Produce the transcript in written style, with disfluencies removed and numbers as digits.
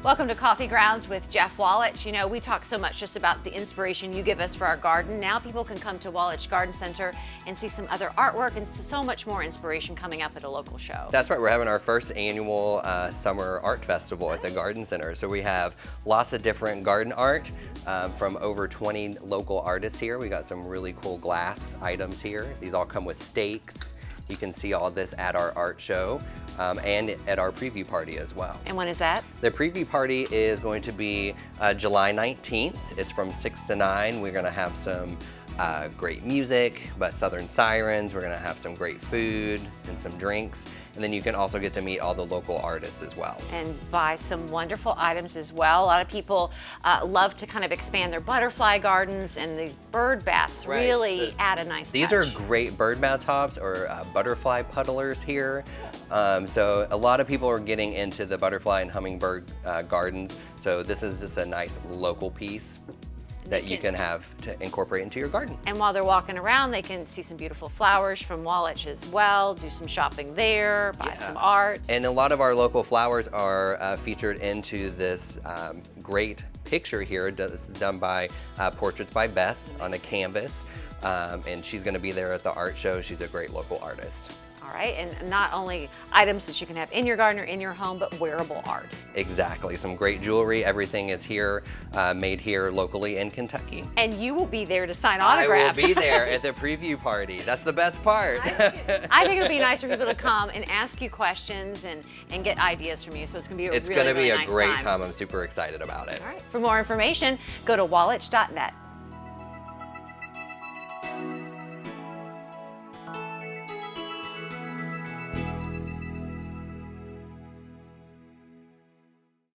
Welcome to Coffee Grounds with Jeff Wallitsch. You know, we talk so much just about the inspiration you give us for our garden. Now people can come to Wallitsch Garden Center and see some other artwork and so much more inspiration coming up at a local show. That's right, we're having our first annual summer art festival at the Garden Center. So we have lots of different garden art from over 20 local artists here. We got some really cool glass items here. These all come with stakes. You can see all this at our art show and at our preview party as well. And when is that? The preview party is going to be July 19th. It's from 6 to 9. We're gonna have some great music, but Southern Sirens. We're gonna have some great food and some drinks. And then you can also get to meet all the local artists as well. And buy some wonderful items as well. A lot of people love to kind of expand their butterfly gardens, and these bird baths really add a nice These touch. are great bird bath tops or butterfly puddlers here. So a lot of people are getting into the butterfly and hummingbird gardens. So this is just a nice local piece that you can have to incorporate into your garden. And while they're walking around, they can see some beautiful flowers from Wallitsch as well, do some shopping there, buy some art. And a lot of our local flowers are featured into this great picture here. This is done by Portraits by Beth on a canvas, and she's gonna be there at the art show. She's a great local artist. All right, and not only items that you can have in your garden or in your home, but wearable art. Exactly, some great jewelry. Everything is here, made here locally in Kentucky. And you will be there to sign autographs. I will be there at the preview party. That's the best part. I think it'll be nice for people to come and ask you questions and get ideas from you. So it's gonna be a It's really, gonna be really a nice great time. I'm super excited about it. All right, for more information, go to wallitsch.net.